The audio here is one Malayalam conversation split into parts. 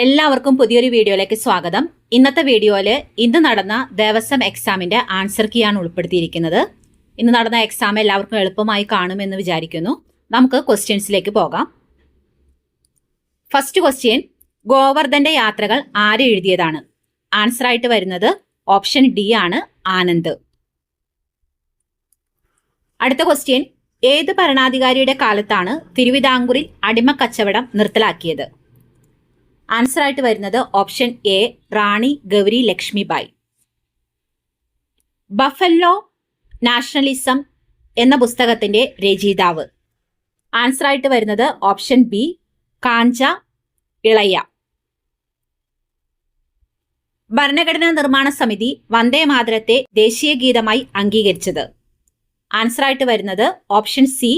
എല്ലാവർക്കും പുതിയൊരു വീഡിയോയിലേക്ക് സ്വാഗതം. ഇന്നത്തെ വീഡിയോയിൽ ഇന്ന് നടന്ന ദേവസ്വം എക്സാമിന്റെ ആൻസർ കീയാണ് ഉൾപ്പെടുത്തിയിരിക്കുന്നത്. ഇന്ന് നടന്ന എക്സാം എല്ലാവർക്കും എളുപ്പമായി കാണുമെന്ന് വിചാരിക്കുന്നു. നമുക്ക് ക്വസ്റ്റ്യൻസിലേക്ക് പോകാം. ഫസ്റ്റ് ക്വസ്റ്റ്യൻ, ഗോവർദ്ധന്റെ യാത്രകൾ ആര് എഴുതിയതാണ്? ആൻസർ ആയിട്ട് വരുന്നത് ഓപ്ഷൻ ഡി ആണ്, ആനന്ദ്. അടുത്ത ക്വസ്റ്റ്യൻ, ഏത് ഭരണാധികാരിയുടെ കാലത്താണ് തിരുവിതാംകൂറിൽ അടിമക്കച്ചവടം നിർത്തലാക്കിയത്? ആൻസർ ആയിട്ട് വരുന്നത് option A, Rani Gauri Lakshmibai. Buffalo nationalism എന്ന പുസ്തകത്തിന്റെ രചയിതാവ്? ആൻസർ ആയിട്ട് വരുന്നത് ഓപ്ഷൻ ബി, കാഞ്ച ഇളയ. ഭരണഘടനാ നിർമ്മാണ സമിതി വന്ദേ മാതരത്തെ ദേശീയ ഗീതമായി അംഗീകരിച്ചത്? ആൻസർ ആയിട്ട് വരുന്നത് ഓപ്ഷൻ സി,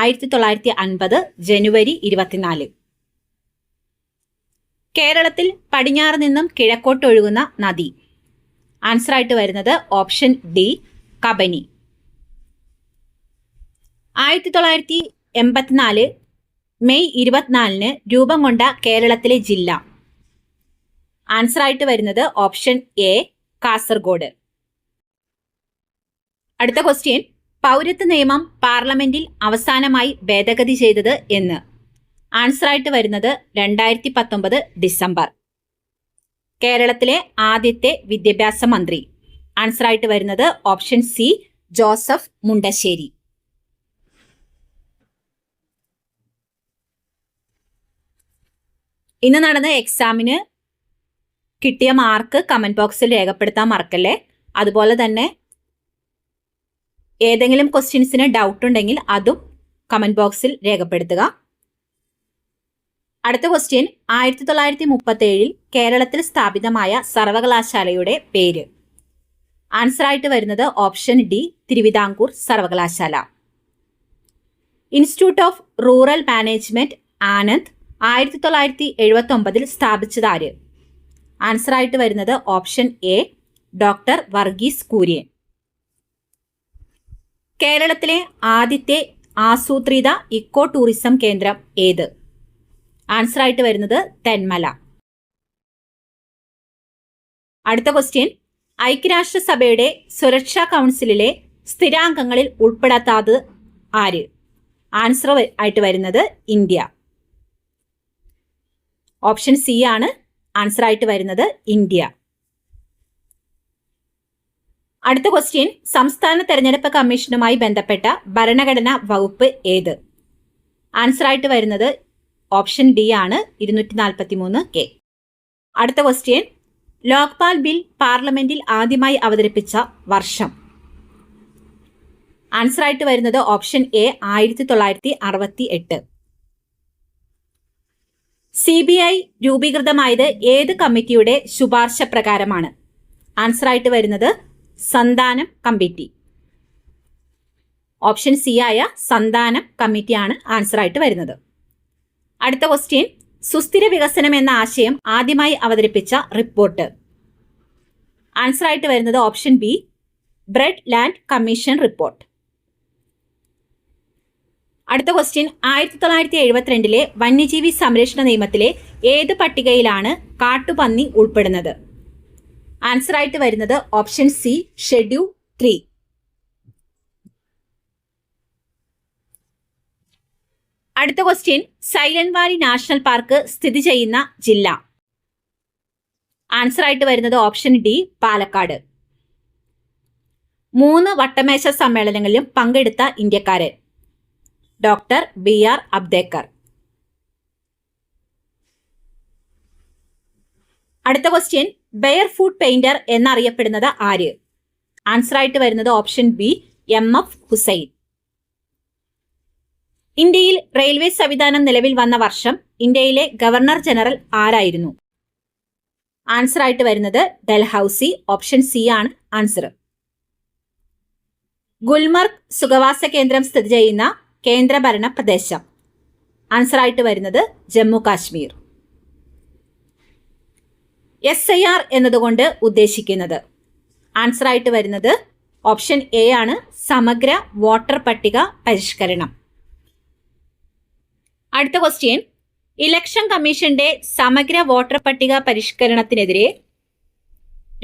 1950 ജനുവരി 24. കേരളത്തിൽ പടിഞ്ഞാറ് നിന്നും കിഴക്കോട്ട് ഒഴുകുന്ന നദി? ആൻസർ ആയിട്ട് വരുന്നത് ഓപ്ഷൻ ഡി, കബനി. 1984 മെയ് 24 രൂപം കൊണ്ട കേരളത്തിലെ ജില്ല? ആൻസർ ആയിട്ട് വരുന്നത് ഓപ്ഷൻ എ, കാസർഗോഡ്. അടുത്ത ക്വസ്റ്റ്യൻ, പൗരത്വ നിയമം പാർലമെന്റിൽ അവസാനമായി ഭേദഗതി ചെയ്തത് എന്ന്? ആൻസർ ആയിട്ട് വരുന്നത് 2019 ഡിസംബർ. കേരളത്തിലെ ആദ്യത്തെ വിദ്യാഭ്യാസ മന്ത്രി? ആൻസർ ആയിട്ട് വരുന്നത് ഓപ്ഷൻ സി, ജോസഫ് മുണ്ടശ്ശേരി. ഇന്ന് നടന്ന എക്സാമിന് കിട്ടിയ മാർക്ക് കമന്റ് ബോക്സിൽ രേഖപ്പെടുത്താൻ മറക്കല്ലേ. അതുപോലെ തന്നെ ഏതെങ്കിലും ക്വസ്റ്റ്യൻസിന് ഡൗട്ട് ഉണ്ടെങ്കിൽ അതും കമന്റ് ബോക്സിൽ രേഖപ്പെടുത്തുക. അടുത്ത ക്വസ്റ്റ്യൻ, 1937 കേരളത്തിൽ സ്ഥാപിതമായ സർവകലാശാലയുടെ പേര്? ആൻസർ ആയിട്ട് വരുന്നത് ഓപ്ഷൻ ഡി, തിരുവിതാംകൂർ സർവകലാശാല. Institute of rural management Anand 1979 സ്ഥാപിച്ചതാര്? ആൻസർ ആയിട്ട് വരുന്നത് option A, doctor Varghese Kurien. കേരളത്തിലെ ആദ്യത്തെ ആസൂത്രിത ഇക്കോ ടൂറിസം കേന്ദ്രം ഏത്? ആൻസർ ആയിട്ട് വരുന്നത് തെന്മല. അടുത്ത ക്വസ്റ്റ്യൻ, ഐക്യരാഷ്ട്രസഭയുടെ സുരക്ഷാ കൗൺസിലിലെ സ്ഥിരാംഗങ്ങളിൽ ഉൾപ്പെടാത്തത് ആര്? ആൻസർ ആയിട്ട് വരുന്നത് ഇന്ത്യ. ഓപ്ഷൻ സി ആണ് ആൻസർ ആയിട്ട് വരുന്നത്, ഇന്ത്യ. അടുത്ത ക്വസ്റ്റ്യൻ, സംസ്ഥാന തെരഞ്ഞെടുപ്പ് കമ്മീഷനുമായി ബന്ധപ്പെട്ട ഭരണഘടനാ വകുപ്പ് ഏത്? ആൻസർ ആയിട്ട് വരുന്നത് ഓപ്ഷൻ ഡി ആണ്, 243 അടുത്ത ക്വസ്റ്റ്യൻ, ലോക്പാൽ ബിൽ പാർലമെന്റിൽ ആദ്യമായി അവതരിപ്പിച്ച വർഷം? ആൻസർ ആയിട്ട് വരുന്നത് ഓപ്ഷൻ എ, 1968. CBI രൂപീകൃതമായത് ഏത് കമ്മിറ്റിയുടെ ശുപാർശ പ്രകാരമാണ്? ആൻസർ ആയിട്ട് വരുന്നത് സന്താനം കമ്മിറ്റി. ഓപ്ഷൻ സി ആയ സന്താനം കമ്മിറ്റിയാണ് ആൻസർ ആയിട്ട് വരുന്നത്. അടുത്ത ക്വസ്റ്റ്യൻ, സുസ്ഥിര വികസനം എന്ന ആശയം ആദ്യമായി അവതരിപ്പിച്ച റിപ്പോർട്ട്? ആൻസർ ആയിട്ട് വരുന്നത് option B, bread land commission report. അടുത്ത ക്വസ്റ്റ്യൻ, 1972 വന്യജീവി സംരക്ഷണ നിയമത്തിലെ ഏത് പട്ടികയിലാണ് കാട്ടുപന്നി ഉൾപ്പെടുന്നത്? ആൻസർ ആയിട്ട് വരുന്നത് ഓപ്ഷൻ സി, ഷെഡ്യൂൾ 3. അടുത്ത question, silent Valley national park സ്ഥിതി ചെയ്യുന്ന ജില്ല? ആൻസർ ആയിട്ട് വരുന്നത് ഓപ്ഷൻ ഡി, പാലക്കാട്. 3 വട്ടമേശ സമ്മേളനങ്ങളിലും പങ്കെടുത്ത ഇന്ത്യക്കാരൻ? Doctor BR അബ്ദേക്കർ. അടുത്ത ക്വസ്റ്റ്യൻ, ബെയർ ഫുട്ട് പെയിന്റർ എന്നറിയപ്പെടുന്നത് ആര്? ആൻസർ ആയിട്ട് വരുന്നത് ഓപ്ഷൻ ബി, MF ഹുസൈൻ. ഇന്ത്യയിൽ റെയിൽവേ സംവിധാനം നിലവിൽ വന്ന വർഷം ഇന്ത്യയിലെ ഗവർണർ ജനറൽ ആരായിരുന്നു? ആൻസർ ആയിട്ട് വരുന്നത് ഡൽഹൌസി. ഓപ്ഷൻ സി ആണ് ആൻസർ. ഗുൽമർഗ് സുഖവാസ കേന്ദ്രം സ്ഥിതി ചെയ്യുന്ന കേന്ദ്രഭരണ പ്രദേശം? ആൻസർ ആയിട്ട് വരുന്നത് ജമ്മു കാശ്മീർ. SIR എന്നതുകൊണ്ട് ഉദ്ദേശിക്കുന്നത്? ആൻസർ ആയിട്ട് വരുന്നത് ഓപ്ഷൻ എ ആണ്, സമഗ്ര വോട്ടർ പട്ടിക പരിഷ്കരണം. അടുത്ത ക്വസ്റ്റ്യൻ, ഇലക്ഷൻ കമ്മീഷന്റെ സമഗ്ര വോട്ടർ പട്ടിക പരിഷ്കരണത്തിനെതിരെ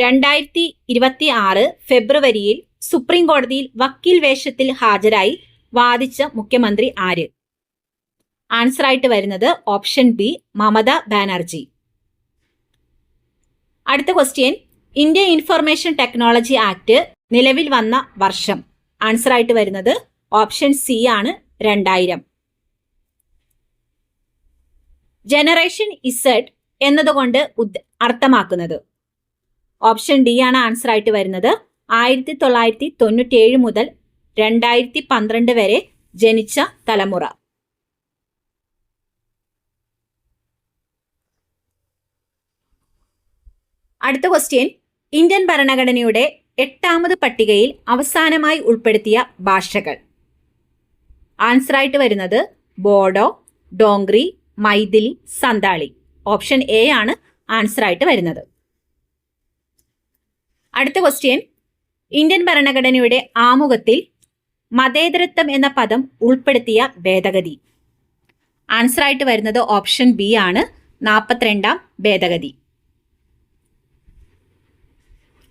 2026 ഫെബ്രുവരിയിൽ സുപ്രീം കോടതിയിൽ വക്കീൽ വേഷത്തിൽ ഹാജരായി വാദിച്ച മുഖ്യമന്ത്രി ആര്? ആൻസർ ആയിട്ട് വരുന്നത് ഓപ്ഷൻ ബി മമത ബാനർജി. അടുത്ത question, India information technology act നിലവിൽ വന്ന വർഷം? ആൻസർ ആയിട്ട് വരുന്നത് ഓപ്ഷൻ സി ആണ് 2000. ജനറേഷൻ ഇസഡ് എന്നതുകൊണ്ട് അർത്ഥമാക്കുന്നത്? ഓപ്ഷൻ ഡി ആണ് ആൻസർ ആയിട്ട് വരുന്നത് 1997 മുതൽ 2012 വരെ ജനിച്ച തലമുറ. അടുത്ത ക്വസ്റ്റ്യൻ, ഇന്ത്യൻ ഭരണഘടനയുടെ 8ാമത് പട്ടികയിൽ അവസാനമായി ഉൾപ്പെടുത്തിയ ഭാഷകൾ? ആൻസർ ആയിട്ട് വരുന്നത് ബോഡോ, ഡോങ്ക്രി, മൈഥിലി, സന്താളി. ഓപ്ഷൻ എ ആണ് ആൻസർ ആയിട്ട് വരുന്നത്. അടുത്ത ക്വസ്റ്റ്യൻ, ഇന്ത്യൻ ഭരണഘടനയുടെ ആമുഖത്തിൽ മതേതരത്വം എന്ന പദം ഉൾപ്പെടുത്തിയ ഭേദഗതി? ആൻസർ ആയിട്ട് വരുന്നത് ഓപ്ഷൻ ബി ആണ് 42ാം ഭേദഗതി.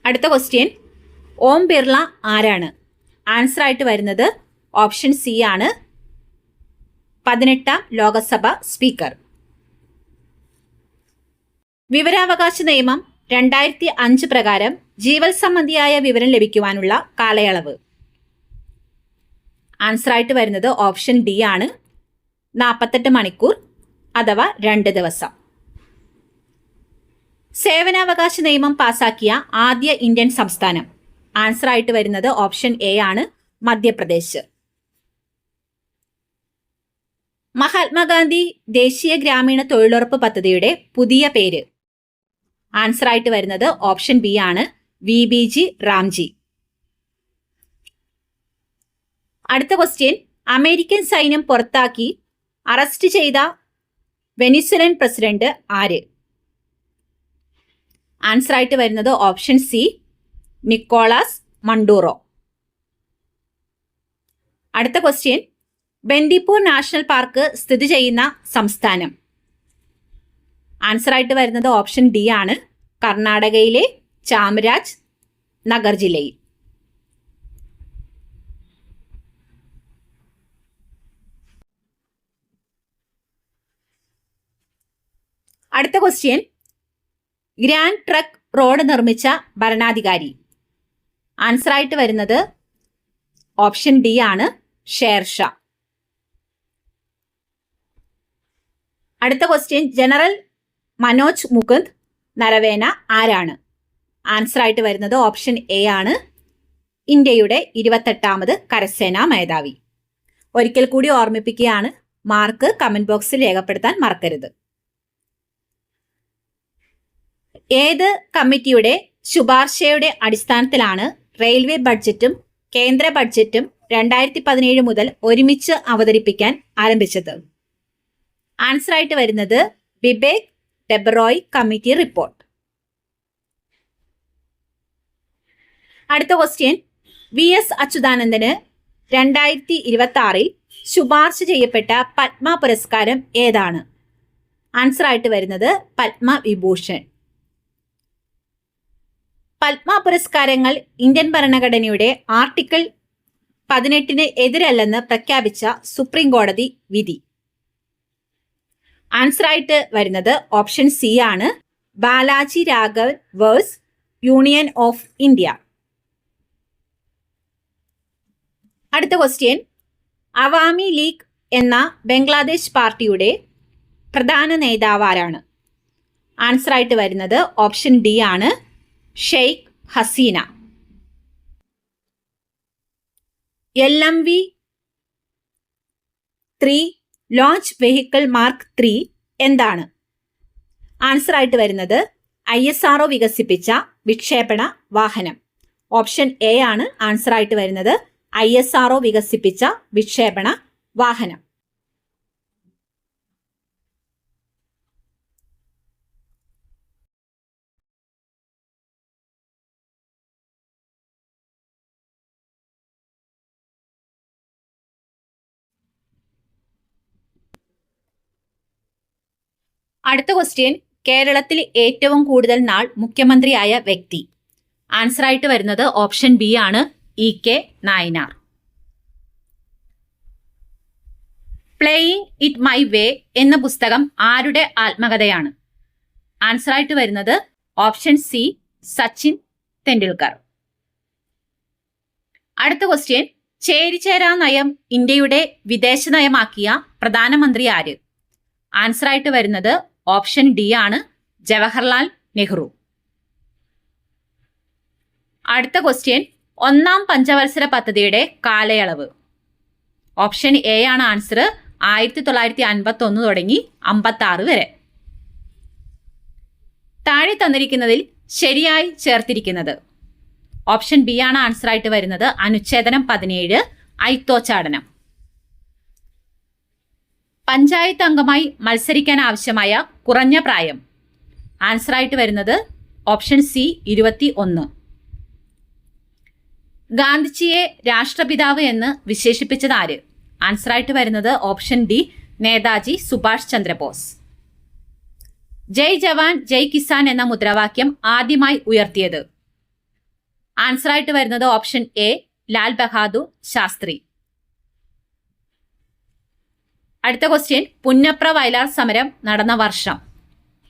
അടുത്ത ക്വസ്റ്റ്യൻ, ഓം ബിർള ആരാണ്? ആൻസർ ആയിട്ട് വരുന്നത് ഓപ്ഷൻ സി ആണ് 18ാം ലോകസഭ സ്പീക്കർ. വിവരാവകാശ നിയമം 2005 പ്രകാരം ജീവൽ സംബന്ധിയായ വിവരം ലഭിക്കുവാനുള്ള കാലയളവ്? ആൻസർ ആയിട്ട് വരുന്നത് ഓപ്ഷൻ ഡി ആണ് 48 മണിക്കൂർ അഥവാ 2 ദിവസം. സേവനാവകാശ നിയമം പാസാക്കിയ ആദ്യ ഇന്ത്യൻ സംസ്ഥാനം? ആൻസർ ആയിട്ട് വരുന്നത് ഓപ്ഷൻ എ ആണ് മധ്യപ്രദേശ്. മഹാത്മാഗാന്ധി ദേശീയ ഗ്രാമീണ തൊഴിലുറപ്പ് പദ്ധതിയുടെ പുതിയ പേര്? ആൻസർ ആയിട്ട് വരുന്നത് ഓപ്ഷൻ ബി ആണ് VBG റാംജി. അടുത്ത ക്വസ്റ്റ്യൻ, അമേരിക്കൻ സൈന്യം പുറത്താക്കി അറസ്റ്റ് ചെയ്ത വെനിസ്വലൻ പ്രസിഡന്റ് ആര്? ആൻസർ ആയിട്ട് വരുന്നത് ഓപ്ഷൻ സി നിക്കോളാസ് മണ്ടൂറോ. അടുത്ത ക്വസ്റ്റ്യൻ, ബന്ദിപ്പൂർ നാഷണൽ പാർക്ക് സ്ഥിതി ചെയ്യുന്ന സംസ്ഥാനം? ആൻസർ ആയിട്ട് വരുന്നത് ഓപ്ഷൻ ഡി ആണ് കർണാടകയിലെ ചാമരാജ് നഗർ ജില്ലയിൽ. അടുത്ത ക്വസ്റ്റ്യൻ, ഗ്രാൻഡ് ട്രക്ക് റോഡ് നിർമ്മിച്ച ഭരണാധികാരി? ആൻസർ ആയിട്ട് വരുന്നത് ഓപ്ഷൻ ഡി ആണ് ഷേർഷാ. അടുത്ത ക്വസ്റ്റ്യൻ, ജനറൽ മനോജ് മുകുന്ദ് നരവേന ആരാണ്? ആൻസർ ആയിട്ട് വരുന്നത് ഓപ്ഷൻ എ ആണ് ഇന്ത്യയുടെ 28ാമത് കരസേനാ മേധാവി. ഒരിക്കൽ കൂടി ഓർമ്മിപ്പിക്കുകയാണ്, മാർക്ക് കമന്റ് ബോക്സിൽ രേഖപ്പെടുത്താൻ മറക്കരുത്. ഏത് കമ്മിറ്റിയുടെ ശുപാർശയുടെ അടിസ്ഥാനത്തിലാണ് റെയിൽവേ ബഡ്ജറ്റും കേന്ദ്ര ബഡ്ജറ്റും 2017 മുതൽ ഒരുമിച്ച് അവതരിപ്പിക്കാൻ ആരംഭിച്ചത്? ആൻസർ ആയിട്ട് വരുന്നത് ബിബേക് ഡെബറോയ് കമ്മിറ്റി റിപ്പോർട്ട്. അടുത്ത ക്വസ്റ്റ്യൻ, VS അച്യുതാനന്ദന് 2026 ശുപാർശ ചെയ്യപ്പെട്ട പത്മ പുരസ്കാരം ഏതാണ്? ആൻസർ ആയിട്ട് വരുന്നത് പത്മവിഭൂഷൺ. പത്മ പുരസ്കാരങ്ങൾ ഇന്ത്യൻ ഭരണഘടനയുടെ ആർട്ടിക്കിൾ 18 എതിരല്ലെന്ന് പ്രഖ്യാപിച്ച സുപ്രീം കോടതി വിധി? ആൻസർ ആയിട്ട് വരുന്നത് ഓപ്ഷൻ സി ആണ് Balaji Raghav versus union of India. അടുത്ത ക്വസ്റ്റ്യൻ, അവാമി ലീഗ് എന്ന ബംഗ്ലാദേശ് പാർട്ടിയുടെ പ്രധാന നേതാവ് ആരാണ്? ആൻസർ ആയിട്ട് വരുന്നത് ഓപ്ഷൻ ഡി ആണ് Sheikh Hasina. LMV-3 launch vehicle mark 3 എന്താണ്? ആൻസർ ആയിട്ട് വരുന്നത് ISRO വികസിപ്പിച്ച വിക്ഷേപണ വാഹനം. ഓപ്ഷൻ എ ആണ് ആൻസർ ആയിട്ട് വരുന്നത് ISRO വികസിപ്പിച്ച വിക്ഷേപണ വാഹനം. അടുത്ത ക്വസ്റ്റ്യൻ, കേരളത്തിൽ ഏറ്റവും കൂടുതൽ നാൾ മുഖ്യമന്ത്രിയായ വ്യക്തി. ആൻസർ ആയിട്ട് വരുന്നത് ഓപ്ഷൻ ബി ആണ്, ഇ.കെ. Nayanar. Playing it my way എന്ന പുസ്തകം ആരുടെ ആത്മകഥയാണ്? ആൻസർ ആയിട്ട് വരുന്നത് ഓപ്ഷൻ സി, സച്ചിൻ തെണ്ടുൽക്കർ. അടുത്ത ക്വസ്റ്റ്യൻ, ചേരിചേരാ നയം ഇന്ത്യയുടെ വിദേശ നയമാക്കിയ പ്രധാനമന്ത്രി ആര്? ആൻസർ ആയിട്ട് വരുന്നത് ഓപ്ഷൻ ഡി ആണ്, ജവഹർലാൽ നെഹ്റു. അടുത്ത ക്വസ്റ്റ്യൻ, ഒന്നാം പഞ്ചവത്സര പദ്ധതിയുടെ കാലയളവ്. ഓപ്ഷൻ എ ആണ് ആൻസർ, 1951 തുടങ്ങി 56 വരെ. താഴെ തന്നിരിക്കുന്നതിൽ ശരിയായി ചേർത്തിരിക്കുന്നത്. ഓപ്ഷൻ ബി ആണ് ആൻസർ ആയിട്ട് വരുന്നത്, അനുച്ഛേദനം 17 ഐത്തോച്ചാടനം. പഞ്ചായത്ത് അംഗമായി മത്സരിക്കാൻ ആവശ്യമായ കുറഞ്ഞ പ്രായം. ആൻസർ ആയിട്ട് വരുന്നത് ഓപ്ഷൻ സി, 21. ഗാന്ധിജിയെ രാഷ്ട്രപിതാവ് എന്ന് വിശേഷിപ്പിച്ചത് ആര്? ആൻസർ ആയിട്ട് വരുന്നത് ഓപ്ഷൻ ഡി, നേതാജി സുഭാഷ് ചന്ദ്രബോസ്. ജയ് ജവാൻ ജയ് കിസാൻ എന്ന മുദ്രാവാക്യം ആദ്യമായി ഉയർത്തിയത്? ആൻസർ ആയിട്ട് വരുന്നത് ഓപ്ഷൻ എ, ലാൽ ബഹാദൂർ ശാസ്ത്രി. അടുത്ത ക്വസ്റ്റ്യൻ, പുന്നപ്ര വയലാർ സമരം നടന്ന വർഷം.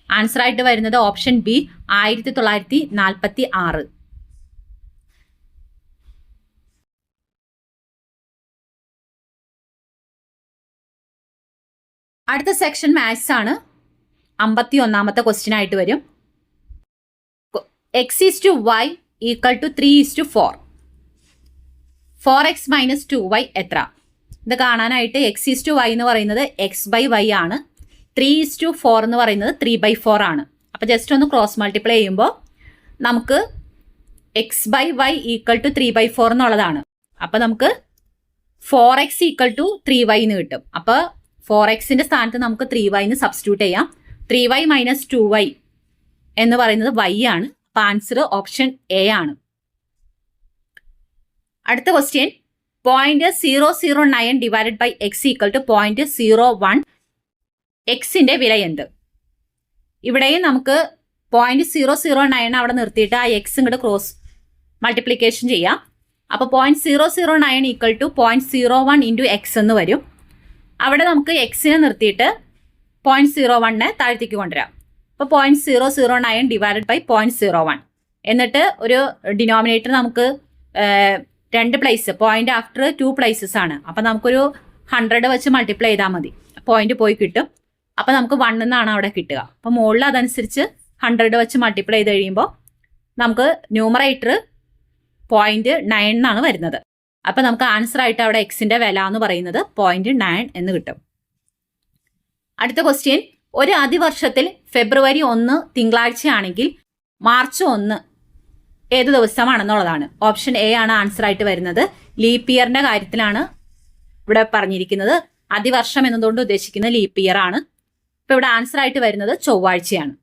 ആൻസർ ആയിട്ട് വരുന്നത് ഓപ്ഷൻ ബി, 1946. അടുത്ത സെക്ഷൻ മാത്സ് ആണ്. 51ാമത്തെ ക്വസ്റ്റ്യൻ ആയിട്ട് വരും. x/y = 3:4. 4x - 2y എത്ര? ഇത് കാണാനായിട്ട് x/y എന്ന് പറയുന്നത് x/y ആണ്, 3:4 എന്ന് പറയുന്നത് 3/4 ആണ്. അപ്പോൾ ജസ്റ്റ് ഒന്ന് ക്രോസ് മൾട്ടിപ്ലൈ ചെയ്യുമ്പോൾ നമുക്ക് x/y = 3/4 എന്നുള്ളതാണ്. അപ്പോൾ നമുക്ക് 4x = 3y എന്ന് കിട്ടും. അപ്പോൾ 4xന്റെ സ്ഥാനത്ത് നമുക്ക് 3y എന്ന് സബ്സ്റ്റിറ്റ്യൂട്ട് ചെയ്യാം. 3y - 2y എന്ന് പറയുന്നത് y ആണ്. അപ്പോൾ ആൻസർ ഓപ്ഷൻ എ ആണ്. അടുത്ത ക്വസ്റ്റ്യൻ, 0.009 ഡിവൈഡഡ് ബൈ x = 0.01. എക്സിന്റെ വില എന്ത്? ഇവിടെയും നമുക്ക് 0.009 അവിടെ നിർത്തിയിട്ട് ആ എക്സ് ഇങ്ങോട്ട് ക്രോസ് മൾട്ടിപ്ലിക്കേഷൻ ചെയ്യാം. അപ്പോൾ 0.009 = 0.01 × x എന്ന് വരും. അവിടെ നമുക്ക് എക്സിനെ നിർത്തിയിട്ട് 0.01 താഴ്ത്തിക്ക് കൊണ്ടുവരാം. അപ്പോൾ 0.009 ഡിവൈഡഡ് ബൈ 0.01. എന്നിട്ട് ഒരു ഡിനോമിനേറ്റർ നമുക്ക് 2 പ്ലേസ്, പോയിന്റ് ആഫ്റ്റർ 2 പ്ലേസസ് ആണ്. അപ്പം നമുക്കൊരു 100 വെച്ച് മൾട്ടിപ്ലൈ ചെയ്താൽ മതി, പോയിന്റ് പോയി കിട്ടും. അപ്പം നമുക്ക് 1 എന്നാണ് അവിടെ കിട്ടുക. അപ്പം മുകളിൽ അതനുസരിച്ച് 100 വെച്ച് മൾട്ടിപ്ലൈ ചെയ്ത് കഴിയുമ്പോൾ നമുക്ക് ന്യൂമറേറ്റർ 0.9 എന്നാണ് വരുന്നത്. അപ്പം നമുക്ക് ആൻസർ ആയിട്ട് അവിടെ എക്സിന്റെ വില എന്ന് പറയുന്നത് 0.9 എന്ന് കിട്ടും. അടുത്ത ക്വസ്റ്റ്യൻ, ഒരു അതിവർഷത്തിൽ ഫെബ്രുവരി 1 തിങ്കളാഴ്ചയാണെങ്കിൽ മാർച്ച് 1 ഏത് ദിവസമാണെന്നുള്ളതാണ്. ഓപ്ഷൻ എ ആണ് ആൻസർ ആയിട്ട് വരുന്നത്. ലീപ്പ് ഇയറിന്റെ കാര്യത്തിലാണ് ഇവിടെ പറഞ്ഞിരിക്കുന്നത്. അതിവർഷം എന്നതുകൊണ്ട് ഉദ്ദേശിക്കുന്നത് ലീപ്പ് ഇയർ ആണ്. ഇപ്പൊ ഇവിടെ ആൻസർ ആയിട്ട് വരുന്നത് ചൊവ്വാഴ്ചയാണ്.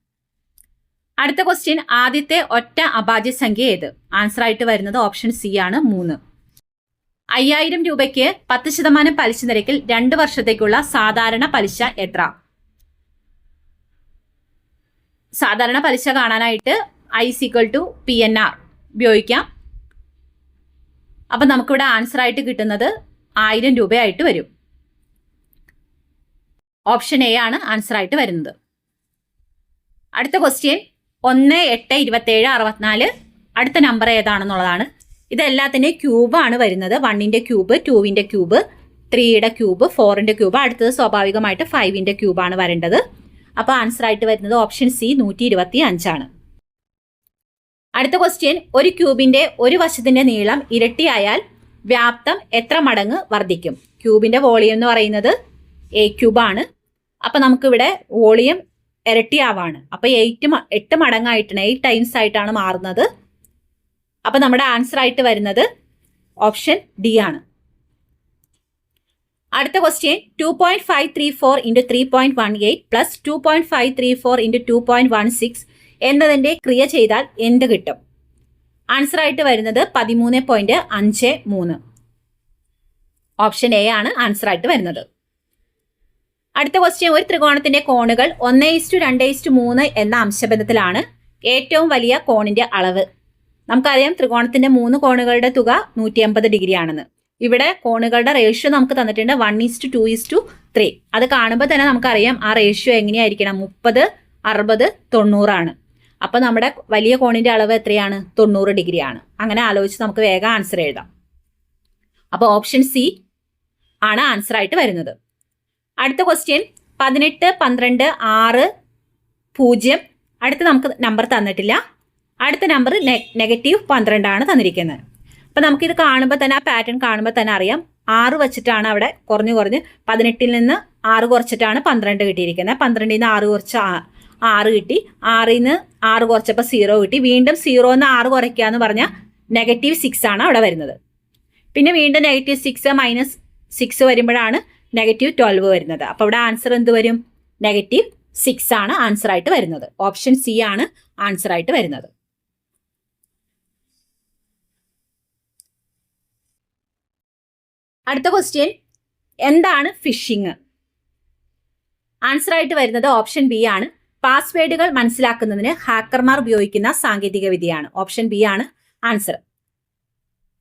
അടുത്ത ക്വസ്റ്റ്യൻ, ആദ്യത്തെ ഒറ്റ അഭാജ്യ സംഖ്യ ഏത്? ആൻസർ ആയിട്ട് വരുന്നത് ഓപ്ഷൻ സി ആണ്, 3. 5000 രൂപയ്ക്ക് 10% പലിശ നിരക്കിൽ 2 വർഷത്തേക്കുള്ള സാധാരണ പലിശ എത്ര? സാധാരണ പലിശ കാണാനായിട്ട് I = PNR ഉപയോഗിക്കാം. അപ്പം നമുക്കിവിടെ ആൻസർ ആയിട്ട് കിട്ടുന്നത് 1000 രൂപയായിട്ട് വരും. ഓപ്ഷൻ എ ആണ് ആൻസർ ആയിട്ട് വരുന്നത്. അടുത്ത ക്വസ്റ്റ്യൻ, 1, 8, 27, 64 അടുത്ത നമ്പർ ഏതാണെന്നുള്ളതാണ്. ഇതെല്ലാത്തിൻ്റെ ക്യൂബാണ് വരുന്നത്. 1ന്റെ ക്യൂബ്, 2ന്റെ ക്യൂബ്, 3യുടെ ക്യൂബ്, 4ന്റെ ക്യൂബ്. അടുത്തത് സ്വാഭാവികമായിട്ട് 5ന്റെ ക്യൂബാണ് വരേണ്ടത്. അപ്പോൾ ആൻസർ ആയിട്ട് വരുന്നത് ഓപ്ഷൻ സി, 125 ആണ്. അടുത്ത ക്വസ്റ്റ്യൻ, ഒരു ക്യൂബിന്റെ ഒരു വശത്തിന്റെ നീളം ഇരട്ടിയായാൽ വ്യാപ്തം എത്ര മടങ്ങ് വർദ്ധിക്കും? ക്യൂബിന്റെ വോളിയം എന്ന് പറയുന്നത് a³ ആണ്. അപ്പം നമുക്കിവിടെ വോളിയം ഇരട്ടിയാവാണ്. അപ്പോൾ 8 മടങ്ങായിട്ടാണ്, 8 ടൈംസ് ആയിട്ടാണ് മാറുന്നത്. അപ്പം നമ്മുടെ ആൻസർ ആയിട്ട് വരുന്നത് ഓപ്ഷൻ ഡി ആണ്. അടുത്ത ക്വസ്റ്റ്യൻ, 2.534 × 3.18 പ്ലസ് 2.534 × 2.16 എന്നതിൻ്റെ ക്രിയ ചെയ്താൽ എന്ത് കിട്ടും? ആൻസർ ആയിട്ട് വരുന്നത് 13.53. ഓപ്ഷൻ എ ആണ് ആൻസർ ആയിട്ട് വരുന്നത്. അടുത്ത ക്വസ്റ്റ്യൻ, ഒരു ത്രികോണത്തിന്റെ കോണുകൾ 1:2:3 എന്ന അംശബന്ധത്തിലാണ്. ഏറ്റവും വലിയ കോണിന്റെ അളവ്. നമുക്കറിയാം ത്രികോണത്തിന്റെ 3 കോണുകളുടെ തുക 180 ഡിഗ്രി ആണെന്ന്. ഇവിടെ കോണുകളുടെ റേഷ്യോ നമുക്ക് തന്നിട്ടുണ്ട് 1:2:3. അത് കാണുമ്പോൾ തന്നെ നമുക്കറിയാം ആ റേഷ്യോ എങ്ങനെയായിരിക്കണം, 30, 60, 90 ആണ്. അപ്പോൾ നമ്മുടെ വലിയ കോണിന്റെ അളവ് എത്രയാണ്, 90 ഡിഗ്രി ആണ്. അങ്ങനെ ആലോചിച്ച് നമുക്ക് വേഗം ആൻസർ എഴുതാം. അപ്പോൾ ഓപ്ഷൻ സി ആണ് ആൻസർ ആയിട്ട് വരുന്നത്. അടുത്ത ക്വസ്റ്റ്യൻ, 18, 12, 6, 0. അടുത്ത നമുക്ക് നമ്പർ തന്നിട്ടില്ല. അടുത്ത നമ്പർ -12 ആണ് തന്നിരിക്കുന്നത്. അപ്പം നമുക്കിത് കാണുമ്പോൾ തന്നെ, ആ പാറ്റേൺ കാണുമ്പോൾ തന്നെ അറിയാം 6 വെച്ചിട്ടാണ് അവിടെ കുറഞ്ഞ് 18-ൽ നിന്ന് 6 കുറച്ചിട്ടാണ് 12 കിട്ടിയിരിക്കുന്നത്. 12-ൽ നിന്ന് 6 കുറച്ച് 6 കിട്ടി. 6-ൽ നിന്ന് 6 കുറച്ചപ്പോൾ 0 കിട്ടി. വീണ്ടും 0-ന്ന് 6 കുറയ്ക്കുക എന്ന് പറഞ്ഞാൽ -6 ആണ് അവിടെ വരുന്നത്. പിന്നെ വീണ്ടും -6 -6 വരുമ്പോഴാണ് -12 വരുന്നത്. അപ്പോൾ ഇവിടെ ആൻസർ എന്ത് വരും, -6 ആണ് ആൻസർ ആയിട്ട് വരുന്നത്. ഓപ്ഷൻ സി ആണ് ആൻസർ ആയിട്ട് വരുന്നത്. അടുത്ത ക്വസ്റ്റ്യൻ, എന്താണ് ഫിഷിംഗ്? ആൻസർ ആയിട്ട് വരുന്നത് ഓപ്ഷൻ ബി ആണ്. പാസ്വേഡുകൾ മനസ്സിലാക്കുന്നതിന് ഹാക്കർമാർ ഉപയോഗിക്കുന്ന സാങ്കേതിക വിദ്യയാണ്. ഓപ്ഷൻ ബി ആണ് ആൻസർ.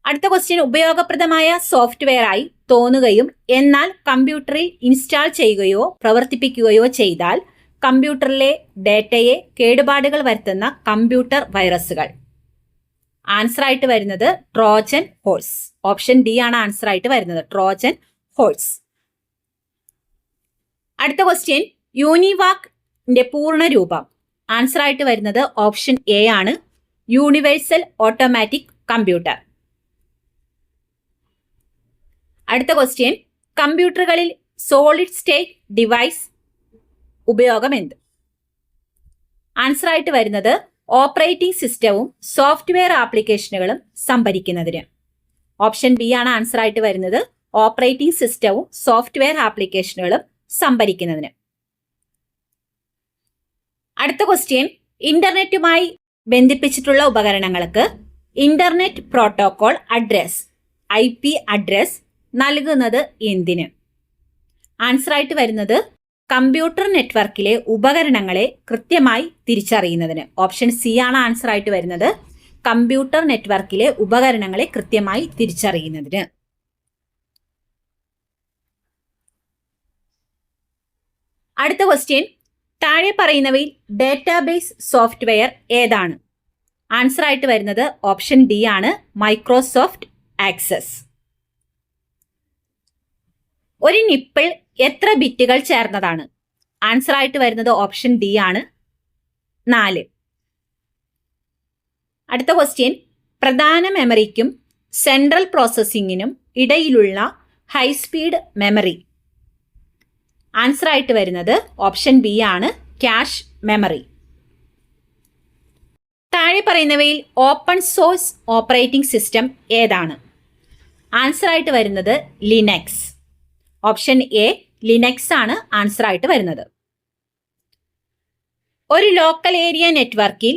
അടുത്ത ക്വസ്റ്റ്യൻ, ഉപയോഗപ്രദമായ സോഫ്റ്റ്വെയർ ആയി തോന്നുകയും എന്നാൽ കമ്പ്യൂട്ടറിൽ ഇൻസ്റ്റാൾ ചെയ്യുകയോ പ്രവർത്തിപ്പിക്കുകയോ ചെയ്താൽ കമ്പ്യൂട്ടറിലെ ഡേറ്റയെ കേടുപാടുകൾ വരുത്തുന്ന കമ്പ്യൂട്ടർ വൈറസുകൾ. ആൻസർ ആയിട്ട് വരുന്നത് ട്രോജൻ ഹോഴ്സ്. ഓപ്ഷൻ ഡി ആണ് ആൻസർ ആയിട്ട് വരുന്നത്, ട്രോജൻ ഹോഴ്സ്. അടുത്ത ക്വസ്റ്റ്യൻ, യൂണിവാക്കിന്റെ പൂർണ്ണ രൂപം. ആൻസർ ആയിട്ട് വരുന്നത് ഓപ്ഷൻ എ ആണ്, യൂണിവേഴ്സൽ ഓട്ടോമാറ്റിക് കമ്പ്യൂട്ടർ. അടുത്ത ക്വസ്റ്റ്യൻ, കമ്പ്യൂട്ടറുകളിൽ സോളിഡ് സ്റ്റേറ്റ് ഡിവൈസ് ഉപയോഗം എന്ത്? ആൻസർ ആയിട്ട് വരുന്നത് ഓപ്പറേറ്റിംഗ് സിസ്റ്റവും സോഫ്റ്റ്വെയർ ആപ്ലിക്കേഷനുകളും സംഭരിക്കുന്നതിന്. ഓപ്ഷൻ ബി ആണ് ആൻസർ ആയിട്ട് വരുന്നത്, ഓപ്പറേറ്റിംഗ് സിസ്റ്റവും സോഫ്റ്റ്വെയർ ആപ്ലിക്കേഷനുകളും സംഭരിക്കുന്നതിന്. അടുത്ത ക്വസ്റ്റ്യൻ, ഇന്റർനെറ്റുമായി ബന്ധിപ്പിച്ചിട്ടുള്ള ഉപകരണങ്ങൾക്ക് internet protocol address IP address നൽകുന്നത് എന്തിന്? ആൻസർ ആയിട്ട് വരുന്നത് കമ്പ്യൂട്ടർ നെറ്റ്വർക്കിലെ ഉപകരണങ്ങളെ കൃത്യമായി തിരിച്ചറിയുന്നതിന്. ഓപ്ഷൻ സി ആണ് ആൻസർ ആയിട്ട് വരുന്നത്, കമ്പ്യൂട്ടർ നെറ്റ്വർക്കിലെ ഉപകരണങ്ങളെ കൃത്യമായി തിരിച്ചറിയുന്നതിന്. അടുത്ത ക്വസ്റ്റ്യൻ, താഴെ പറയുന്നവയിൽ ഡേറ്റാബേസ് സോഫ്റ്റ്വെയർ ഏതാണ്? ആൻസർ ആയിട്ട് വരുന്നത് ഓപ്ഷൻ ഡി ആണ്, മൈക്രോസോഫ്റ്റ് ആക്സസ്. ഒരു നിപ്പിൾ എത്ര ബിറ്റുകൾ ചേർന്നതാണ്? ആൻസർ ആയിട്ട് വരുന്നത് ഓപ്ഷൻ ഡി ആണ്, 4. അടുത്ത ക്വസ്റ്റ്യൻ, പ്രധാന മെമ്മറിക്കും സെൻട്രൽ പ്രോസസ്സിങ്ങിനും ഇടയിലുള്ള ഹൈസ്പീഡ് മെമ്മറി. ആൻസർ ആയിട്ട് വരുന്നത് ഓപ്ഷൻ ബി ആണ്, ക്യാഷ് മെമ്മറി. താഴെ പറയുന്നവയിൽ ഓപ്പൺ സോഴ്സ് ഓപ്പറേറ്റിംഗ് സിസ്റ്റം ഏതാണ്? ആൻസർ ആയിട്ട് വരുന്നത് ലിനക്സ്. ഓപ്ഷൻ എ ലിനക്സ് ആണ് ആൻസർ ആയിട്ട് വരുന്നത്. ഒരു ലോക്കൽ ഏരിയ നെറ്റ്വർക്കിൽ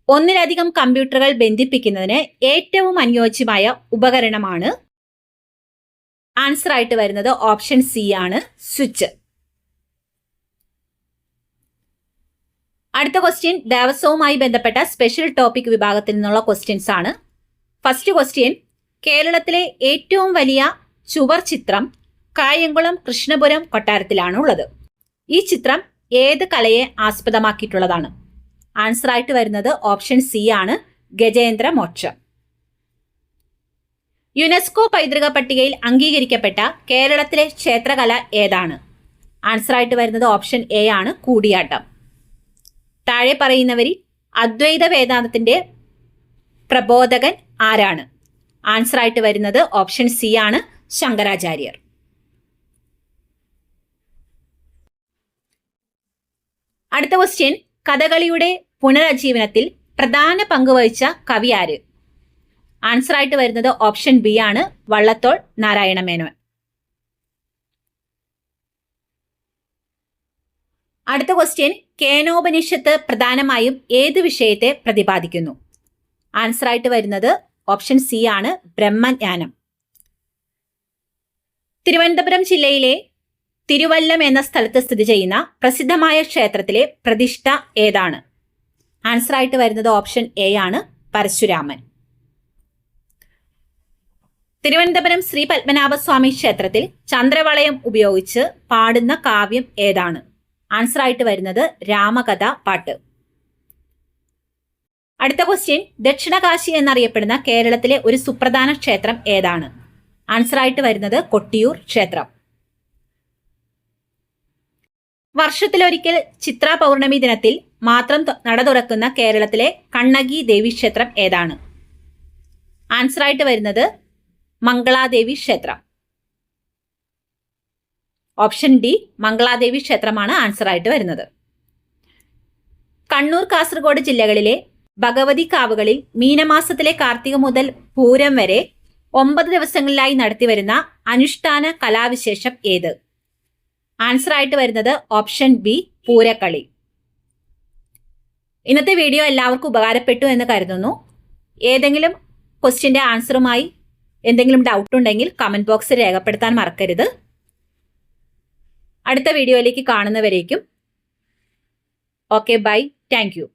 ഒന്നിലധികം കമ്പ്യൂട്ടറുകൾ ബന്ധിപ്പിക്കുന്നതിന് ഏറ്റവും അനുയോജ്യമായ ഉപകരണമാണ്. ആൻസർ ആയിട്ട് വരുന്നത് ഓപ്ഷൻ സി ആണ്, സ്വിച്ച്. അടുത്ത ക്വസ്റ്റ്യൻ ദേവസ്വവുമായി ബന്ധപ്പെട്ട സ്പെഷ്യൽ ടോപ്പിക് വിഭാഗത്തിൽ നിന്നുള്ള ക്വസ്റ്റ്യൻസ് ആണ്. ഫസ്റ്റ് ക്വസ്റ്റ്യൻ, കേരളത്തിലെ ഏറ്റവും വലിയ ചുവർ ചിത്രം കായംകുളം കൃഷ്ണപുരം കൊട്ടാരത്തിലാണ് ഉള്ളത്. ഈ ചിത്രം ഏത് കലയെ ആസ്പദമാക്കിയിട്ടുള്ളതാണ്? ആൻസർ ആയിട്ട് വരുന്നത് ഓപ്ഷൻ സി ആണ്, ഗജേന്ദ്ര മോക്ഷം. യുനെസ്കോ പൈതൃക പട്ടികയിൽ അംഗീകരിക്കപ്പെട്ട കേരളത്തിലെ ക്ഷേത്രകല ഏതാണ്? ആൻസർ ആയിട്ട് വരുന്നത് ഓപ്ഷൻ എ ആണ്, കൂടിയാട്ടം. താഴെ പറയുന്നവരിൽ അദ്വൈത വേദാന്തത്തിന്റെ പ്രബോധകൻ ആരാണ്? ആൻസർ ആയിട്ട് വരുന്നത് ഓപ്ഷൻ സി ആണ്, ശങ്കരാചാര്യർ. അടുത്ത ക്വസ്റ്റ്യൻ, കഥകളിയുടെ പുനരുജ്ജീവനത്തിൽ പ്രധാന പങ്ക് വഹിച്ച കവി ആര്? ആൻസർ ആയിട്ട് വരുന്നത് ഓപ്ഷൻ ബി ആണ്, വള്ളത്തോൾ നാരായണ മേനോൻ. അടുത്ത ക്വസ്റ്റ്യൻ, കേനോപനിഷത്ത് പ്രധാനമായും ഏത് വിഷയത്തെ പ്രതിപാദിക്കുന്നു? ആൻസർ ആയിട്ട് വരുന്നത് ഓപ്ഷൻ സി ആണ്, ബ്രഹ്മജ്ഞാനം. തിരുവനന്തപുരം ജില്ലയിലെ തിരുവല്ലം എന്ന സ്ഥലത്ത് സ്ഥിതി ചെയ്യുന്ന പ്രസിദ്ധമായ ക്ഷേത്രത്തിലെ പ്രതിഷ്ഠ ഏതാണ്? ആൻസർ ആയിട്ട് വരുന്നത് ഓപ്ഷൻ എ ആണ്, പരശുരാമൻ. തിരുവനന്തപുരം ശ്രീ പത്മനാഭസ്വാമി ക്ഷേത്രത്തിൽ ചന്ദ്രവളയം ഉപയോഗിച്ച് പാടുന്ന കാവ്യം ഏതാണ്? ആൻസർ ആയിട്ട് വരുന്നത് രാമകഥ പാട്ട്. അടുത്ത ക്വസ്റ്റ്യൻ, ദക്ഷിണകാശി എന്നറിയപ്പെടുന്ന കേരളത്തിലെ ഒരു സുപ്രധാന ക്ഷേത്രം ഏതാണ്? ആൻസർ ആയിട്ട് വരുന്നത് കൊട്ടിയൂർ ക്ഷേത്രം. വർഷത്തിലൊരിക്കൽ ചിത്ര പൗർണമി ദിനത്തിൽ മാത്രം നട തുറക്കുന്ന കേരളത്തിലെ കണ്ണകി ദേവീക്ഷേത്രം ഏതാണ്? ആൻസർ ആയിട്ട് വരുന്നത് മംഗളാദേവി ക്ഷേത്രം. ഓപ്ഷൻ ഡി, മംഗളാദേവി ക്ഷേത്രമാണ് ആൻസർ ആയിട്ട് വരുന്നത്. കണ്ണൂർ, കാസർഗോഡ് ജില്ലകളിലെ ഭഗവതി കാവുകളിൽ മീനമാസത്തിലെ കാർത്തിക മുതൽ പൂരം വരെ 9 ദിവസങ്ങളിലായി നടത്തിവരുന്ന അനുഷ്ഠാന കലാവിശേഷം ഏത്? ആൻസർ ആയിട്ട് വരുന്നത് ഓപ്ഷൻ ബി, പൂരക്കളി. ഇന്നത്തെ വീഡിയോ എല്ലാവർക്കും ഉപകാരപ്പെട്ടു എന്ന് കരുതുന്നു. ഏതെങ്കിലും ക്വസ്റ്റ്യന്റെ ആൻസറുമായി എന്തെങ്കിലും ഡൗട്ട് ഉണ്ടെങ്കിൽ കമന്റ് ബോക്സിൽ രേഖപ്പെടുത്താൻ മറക്കരുത്. അടുത്ത വീഡിയോയിലേക്ക് കാണുന്നവരേക്കും ഓക്കെ, ബൈ, താങ്ക് യു.